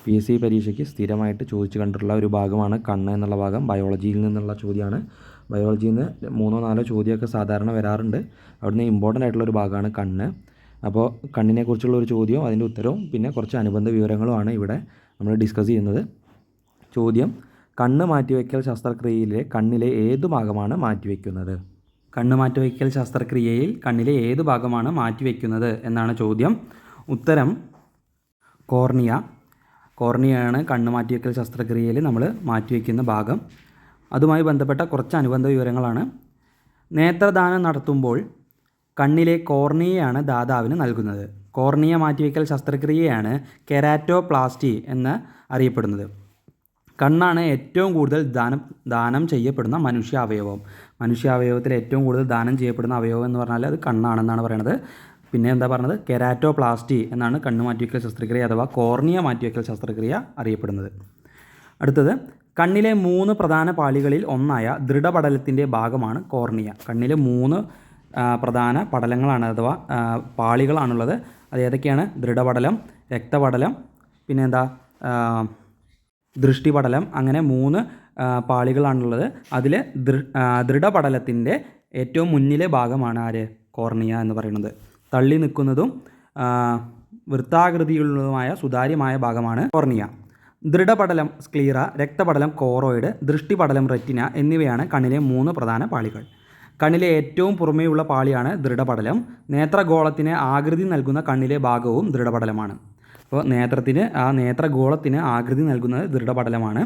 PSC പരീക്ഷയ്ക്ക് സ്ഥിരമായിട്ട് ചോദിച്ചു കണ്ടിട്ടുള്ള ഒരു ഭാഗമാണ് കണ്ണ് എന്നുള്ള ഭാഗം. ബയോളജിയിൽ നിന്നുള്ള ചോദ്യമാണ്. ബയോളജിയിൽ നിന്ന് 3-4 ചോദ്യമൊക്കെ സാധാരണ വരാറുണ്ട്. അവിടുന്ന് ഇമ്പോർട്ടൻ്റ് ആയിട്ടുള്ളൊരു ഭാഗമാണ് കണ്ണ്. അപ്പോൾ കണ്ണിനെക്കുറിച്ചുള്ള ഒരു ചോദ്യവും അതിൻ്റെ ഉത്തരവും പിന്നെ കുറച്ച് അനുബന്ധ വിവരങ്ങളുമാണ് ഇവിടെ നമ്മൾ ഡിസ്കസ് ചെയ്യുന്നത്. ചോദ്യം: കണ്ണ് മാറ്റിവയ്ക്കൽ ശസ്ത്രക്രിയയിലെ കണ്ണിലെ ഏതു ഭാഗമാണ് മാറ്റിവെക്കുന്നത്? കണ്ണ് മാറ്റിവയ്ക്കൽ ശസ്ത്രക്രിയയിൽ കണ്ണിലെ ഏത് ഭാഗമാണ് മാറ്റിവെക്കുന്നത് എന്നാണ് ചോദ്യം. ഉത്തരം കോർണിയ. കോർണിയയാണ് കണ്ണ് മാറ്റിവെക്കൽ ശസ്ത്രക്രിയയിൽ നമ്മൾ മാറ്റിവെക്കുന്ന ഭാഗം. അതുമായി ബന്ധപ്പെട്ട കുറച്ച് അനുബന്ധ വിവരങ്ങളാണ്. നേത്രദാനം നടത്തുമ്പോൾ കണ്ണിലെ കോർണിയയാണ് ദാതാവിന് നൽകുന്നത്. കോർണിയ മാറ്റിവെക്കൽ ശസ്ത്രക്രിയയാണ് കെരാറ്റോപ്ലാസ്റ്റി എന്ന് അറിയപ്പെടുന്നത്. കണ്ണാണ് ഏറ്റവും കൂടുതൽ ദാനം ചെയ്യപ്പെടുന്ന മനുഷ്യാവയവത്തിൽ ഏറ്റവും കൂടുതൽ ദാനം ചെയ്യപ്പെടുന്ന അവയവം എന്ന് പറഞ്ഞാൽ അത് കണ്ണാണെന്നാണ് പറയുന്നത്. പിന്നെ എന്താ പറഞ്ഞത്? കെരാറ്റോപ്ലാസ്റ്റി എന്നാണ് കണ്ണ് മാറ്റിവെക്കൽ ശസ്ത്രക്രിയ അഥവാ കോർണിയ മാറ്റിവെക്കൽ ശസ്ത്രക്രിയ അറിയപ്പെടുന്നത്. അടുത്തത്, കണ്ണിലെ 3 പ്രധാന പാളികളിൽ ഒന്നായ ദൃഢപടലത്തിൻ്റെ ഭാഗമാണ് കോർണിയ. കണ്ണിലെ 3 പ്രധാന പടലങ്ങളാണ് അഥവാ പാളികളാണുള്ളത്. അത് ഏതൊക്കെയാണ്? ദൃഢപടലം, രക്തപടലം, പിന്നെ എന്താ ദൃഷ്ടിപടലം. അങ്ങനെ 3 പാളികളാണുള്ളത്. അതിൽ ദൃഢപടലത്തിൻ്റെ ഏറ്റവും മുന്നിലെ ഭാഗമാണ് ആര്? കോർണിയ എന്ന് പറയുന്നത്. തള്ളി നിൽക്കുന്നതും വൃത്താകൃതിയുള്ളതുമായ സുതാര്യമായ ഭാഗമാണ് കോർണിയ. ദൃഢപടലം സ്ക്ലീറ, രക്തപടലം കോറോയിഡ്, ദൃഷ്ടിപടലം റെറ്റിന എന്നിവയാണ് കണ്ണിലെ 3 പ്രധാന പാളികൾ. കണ്ണിലെ ഏറ്റവും പുറമേയുള്ള പാളിയാണ് ദൃഢപടലം. നേത്രഗോളത്തിന് ആകൃതി നൽകുന്ന കണ്ണിലെ ഭാഗവും ദൃഢപടലമാണ്. അപ്പോൾ നേത്രഗോളത്തിന് ആകൃതി നൽകുന്നത് ദൃഢപടലമാണ്.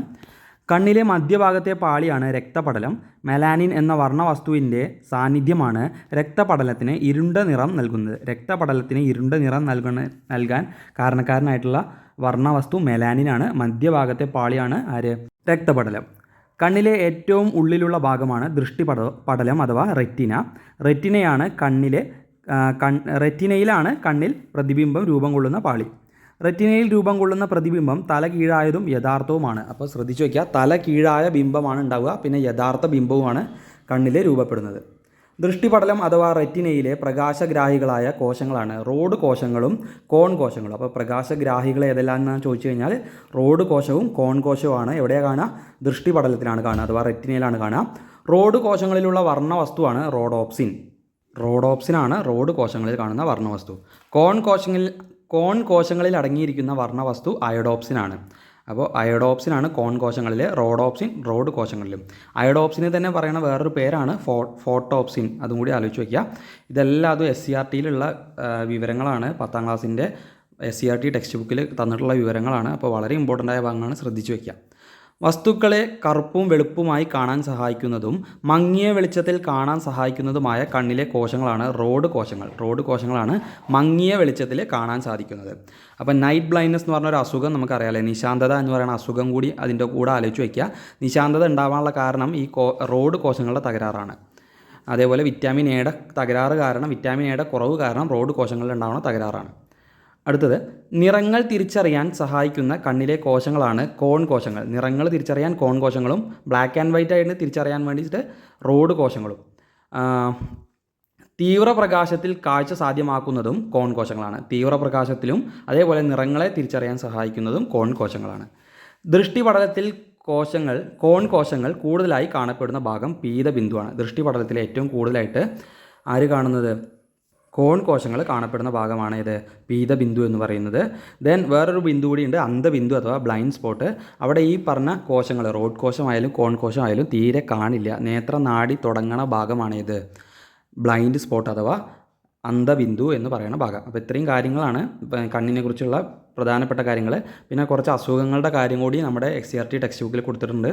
കണ്ണിലെ മധ്യഭാഗത്തെ പാളിയാണ് രക്തപടലം. മെലാനിൻ എന്ന വർണ്ണവസ്തുവിൻ്റെ സാന്നിധ്യമാണ് രക്തപടലത്തിന് ഇരുണ്ട നിറം നൽകുന്നത്. രക്തപടലത്തിന് ഇരുണ്ട നിറം നൽകാൻ കാരണക്കാരനായിട്ടുള്ള വർണ്ണവസ്തു മെലാനിനാണ്. മധ്യഭാഗത്തെ പാളിയാണ് ആര്? രക്തപടലം. കണ്ണിലെ ഏറ്റവും ഉള്ളിലുള്ള ഭാഗമാണ് ദൃഷ്ടിപടലം അഥവാ റെറ്റിന. റെറ്റിനയിലാണ് കണ്ണിൽ പ്രതിബിംബം രൂപം കൊള്ളുന്ന പാളി. റെറ്റിനയിൽ രൂപം കൊള്ളുന്ന പ്രതിബിംബം തല കീഴായതും യഥാർത്ഥവുമാണ്. അപ്പോൾ ശ്രദ്ധിച്ചു വയ്ക്കുക, തല കീഴായ ബിംബമാണ് ഉണ്ടാവുക, പിന്നെ യഥാർത്ഥ ബിംബവുമാണ് കണ്ണിൽ രൂപപ്പെടുന്നത്. ദൃഷ്ടിപടലം അഥവാ റെറ്റിനയിലെ പ്രകാശഗ്രാഹികളായ കോശങ്ങളാണ് റോഡ് കോശങ്ങളും കോൺ കോശങ്ങളും. അപ്പോൾ പ്രകാശഗ്രാഹികൾ ഏതെല്ലാം എന്ന് ചോദിച്ചു കഴിഞ്ഞാൽ റോഡ് കോശവും കോൺ കോശവുമാണ്. എവിടെയാണ് കാണുക? ദൃഷ്ടിപടലത്തിലാണ് കാണുക അഥവാ റെറ്റിനയിലാണ് കാണുക. റോഡ് കോശങ്ങളിലുള്ള വർണ്ണവസ്തുവാണ് റോഡോപ്സിൻ. റോഡോപ്സിനാണ് റോഡ് കോശങ്ങളിൽ കാണുന്ന വർണ്ണവസ്തു. കോൺ കോശങ്ങളിൽ അടങ്ങിയിരിക്കുന്ന വർണ്ണവസ്തു അയോഡോപ്സിനാണ്. അപ്പോൾ അയോഡോപ്സിനാണ് കോൺ കോശങ്ങളിൽ, റോഡോപ്സിൻ റോഡ് കോശങ്ങളിലും. അയോഡോപ്സിന് തന്നെ പറയുന്ന വേറൊരു പേരാണ് ഫോട്ടോപ്സിൻ. അതും കൂടി ആലോചിച്ച് വയ്ക്കുക. ഇതെല്ലാം അതും SCRTയിലുള്ള വിവരങ്ങളാണ്. 10ാം ക്ലാസ്സിൻ്റെ SCRT ടെക്സ്റ്റ് ബുക്കിൽ തന്നിട്ടുള്ള വിവരങ്ങളാണ്. അപ്പോൾ വളരെ ഇമ്പോർട്ടൻ്റ് ആയ ഭാഗമാണ്, ശ്രദ്ധിച്ചു വയ്ക്കുക. വസ്തുക്കളെ കറുപ്പും വെളുപ്പുമായി കാണാൻ സഹായിക്കുന്നതും മങ്ങിയ വെളിച്ചത്തിൽ കാണാൻ സഹായിക്കുന്നതുമായ കണ്ണിലെ കോശങ്ങളാണ് റോഡ് കോശങ്ങൾ. റോഡ് കോശങ്ങളാണ് മങ്ങിയ വെളിച്ചത്തിൽ കാണാൻ സാധിക്കുന്നത്. അപ്പോൾ നൈറ്റ് ബ്ലൈൻഡ്നെസ് എന്ന് പറഞ്ഞൊരു അസുഖം നമുക്കറിയാമല്ലേ, നിശാന്തത എന്ന് പറയുന്ന അസുഖം കൂടി അതിൻ്റെ കൂടെ ആലോചിച്ച് വയ്ക്കുക. നിശാന്തത ഉണ്ടാവാനുള്ള കാരണം ഈ റോഡ് കോശങ്ങളുടെ തകരാറാണ്. അതേപോലെ വിറ്റാമിൻ എയുടെ തകരാറ് കാരണം, വിറ്റാമിൻ എയുടെ കുറവ് കാരണം റോഡ് കോശങ്ങളിൽ ഉണ്ടാവുന്ന തകരാറാണ്. അടുത്തത്, നിറങ്ങൾ തിരിച്ചറിയാൻ സഹായിക്കുന്ന കണ്ണിലെ കോശങ്ങളാണ് കോൺ കോശങ്ങൾ. നിറങ്ങൾ തിരിച്ചറിയാൻ കോൺ കോശങ്ങളും ബ്ലാക്ക് ആൻഡ് വൈറ്റ് ആയിട്ട് തിരിച്ചറിയാൻ വേണ്ടിയിട്ട് റോഡ് കോശങ്ങളും. തീവ്രപ്രകാശത്തിൽ കാഴ്ച സാധ്യമാക്കുന്നതും കോൺ കോശങ്ങളാണ്. തീവ്രപ്രകാശത്തിലും അതേപോലെ നിറങ്ങളെ തിരിച്ചറിയാൻ സഹായിക്കുന്നതും കോൺ കോശങ്ങളാണ്. ദൃഷ്ടിപടലത്തിൽ കോൺ കോശങ്ങൾ കൂടുതലായി കാണപ്പെടുന്ന ഭാഗം പീതബിന്ദുവാണ്. ദൃഷ്ടിപടലത്തിൽ ഏറ്റവും കൂടുതലായിട്ട് ആര് കാണുന്നത്? കോൺ കോശങ്ങൾ കാണപ്പെടുന്ന ഭാഗമാണ് ഇത് പീതബിന്ദു എന്ന് പറയുന്നത്. ദെൻ വേറൊരു ബിന്ദു കൂടിയുണ്ട്, അന്ധബിന്ദു അഥവാ ബ്ലൈൻഡ് സ്പോട്ട്. അവിടെ ഈ പറഞ്ഞ കോശങ്ങൾ റോഡ് കോശമായാലും കോൺ കോശമായാലും തീരെ കാണില്ല. നേത്രനാടി തുടങ്ങണ ഭാഗമാണ് ഇത് ബ്ലൈൻഡ് സ്പോട്ട് അഥവാ അന്ധബിന്ദു എന്ന് പറയുന്ന ഭാഗം. അപ്പോൾ ഇത്രയും കാര്യങ്ങളാണ് കണ്ണിനെ കുറിച്ചുള്ള പ്രധാനപ്പെട്ട കാര്യങ്ങൾ. പിന്നെ കുറച്ച് അസുഖങ്ങളുടെ കാര്യം കൂടി നമ്മുടെ SCRT ടെക്സ്റ്റ് ബുക്കിൽ കൊടുത്തിട്ടുണ്ട്.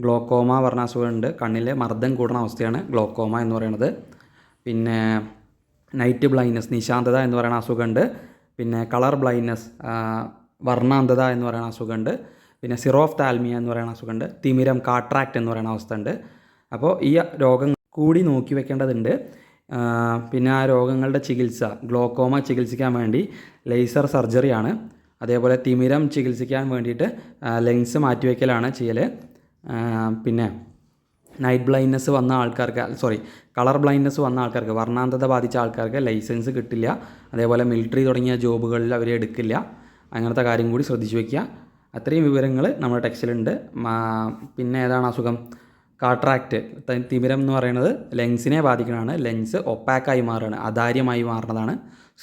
ഗ്ലോക്കോമ പറഞ്ഞ അസുഖമുണ്ട്. കണ്ണിലെ മർദ്ദം കൂടുന്ന അവസ്ഥയാണ് ഗ്ലോക്കോമ എന്ന് പറയുന്നത്. പിന്നെ നൈറ്റ് ബ്ലൈൻഡ്നെസ്, നിശാന്തത എന്ന് പറയുന്ന അസുഖമുണ്ട്. പിന്നെ കളർ ബ്ലൈൻഡ്നെസ്, വർണ്ണാന്ധത എന്ന് പറയുന്ന അസുഖമുണ്ട്. പിന്നെ സിറോഫ്താൽമിയ എന്ന് പറയുന്ന അസുഖമുണ്ട്. തിമിരം, കാട്രാക്റ്റ് എന്ന് പറയുന്ന അവസ്ഥ ഉണ്ട്. അപ്പോൾ ഈ രോഗം കൂടി നോക്കി വെക്കേണ്ടതുണ്ട്. പിന്നെ ആ രോഗങ്ങളുടെ ചികിത്സ, ഗ്ലോക്കോമ ചികിത്സിക്കാൻ വേണ്ടി ലേസർ സർജറിയാണ്. അതേപോലെ തിമിരം ചികിത്സിക്കാൻ വേണ്ടിയിട്ട് ലെൻസ് മാറ്റിവെക്കലാണ് ചെയ്യൽ. പിന്നെ നൈറ്റ് ബ്ലൈൻഡ്നെസ് വന്ന ആൾക്കാർക്ക് കളർ ബ്ലൈൻഡ്നെസ് വന്ന ആൾക്കാർക്ക്, വർണ്ണാന്ധത ബാധിച്ച ആൾക്കാർക്ക് ലൈസൻസ് കിട്ടില്ല. അതേപോലെ മിലിറ്ററി തുടങ്ങിയ ജോബുകളിൽ അവർ എടുക്കില്ല. അങ്ങനത്തെ കാര്യം കൂടി ശ്രദ്ധിച്ചു വയ്ക്കുക. അത്രയും വിവരങ്ങൾ നമ്മുടെ ടെക്സ്റ്റിലുണ്ട്. പിന്നെ ഏതാണ് അസുഖം? കാട്രാക്റ്റ്, തിമിരം എന്ന് പറയുന്നത് ലെൻസിനെ ബാധിക്കുന്നതാണ്. ലെൻസ് ഒപ്പാക്കായി മാറുകയാണ്, അധാര്യമായി മാറുന്നതാണ്.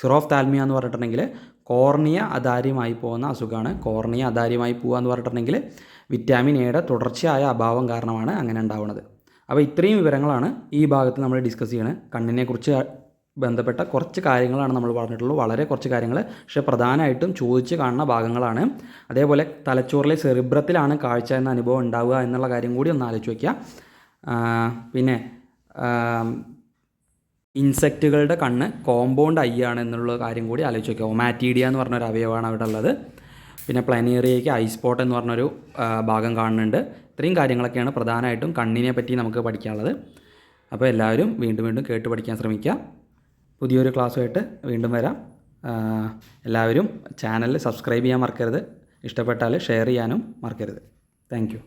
സിറോഫ്താൽമിയ എന്ന് പറഞ്ഞിട്ടുണ്ടെങ്കിൽ കോർണിയ അധാര്യമായി പോകുന്ന അസുഖമാണ്. കോർണിയ അധാര്യമായി പോകുക എന്ന് പറഞ്ഞിട്ടുണ്ടെങ്കിൽ വിറ്റാമിൻ എയുടെ തുടർച്ചയായ അഭാവം കാരണമാണ് അങ്ങനെ ഉണ്ടാവുന്നത്. അപ്പോൾ ഇത്രയും വിവരങ്ങളാണ് ഈ ഭാഗത്ത് നമ്മൾ ഡിസ്കസ് ചെയ്യുന്നത്. കണ്ണിനെക്കുറിച്ച് ബന്ധപ്പെട്ട കുറച്ച് കാര്യങ്ങളാണ് നമ്മൾ പറഞ്ഞിട്ടുള്ളൂ, വളരെ കുറച്ച് കാര്യങ്ങൾ, പക്ഷേ പ്രധാനമായിട്ടും ചോദിച്ച് കാണുന്ന ഭാഗങ്ങളാണ്. അതേപോലെ തലച്ചോറിലെ സെറിബ്രത്തിലാണ് കാഴ്ച എന്ന അനുഭവം ഉണ്ടാവുക എന്നുള്ള കാര്യം കൂടി ഒന്ന് ആലോചിച്ച് വയ്ക്കുക. പിന്നെ ഇൻസെക്റ്റുകളുടെ കണ്ണ് കോമ്പൗണ്ട് ഐ ആണ് എന്നുള്ള കാര്യം കൂടി ആലോചിച്ച് വയ്ക്കുക. ഒമാറ്റീഡിയ എന്ന് പറഞ്ഞൊരു അവയവമാണ് അവിടെ ഉള്ളത്. പിന്നെ പ്ലാനേറിയയ്ക്ക് ഐ സ്പോട്ട് എന്ന് പറഞ്ഞൊരു ഭാഗം കാണുന്നുണ്ട്. ഇത്രയും കാര്യങ്ങളൊക്കെയാണ് പ്രധാനമായിട്ടും കണ്ണിനെ പറ്റി നമുക്ക് പഠിക്കാനുള്ളത്. അപ്പോൾ എല്ലാവരും വീണ്ടും വീണ്ടും കേട്ട് പഠിക്കാൻ ശ്രമിക്കുക. പുതിയൊരു ക്ലാസ്സുമായിട്ട് വീണ്ടും വരാം. എല്ലാവരും ചാനൽ സബ്സ്ക്രൈബ് ചെയ്യാൻ മറക്കരുത്. ഇഷ്ടപ്പെട്ടാൽ ഷെയർ ചെയ്യാനും മറക്കരുത്. Thank you.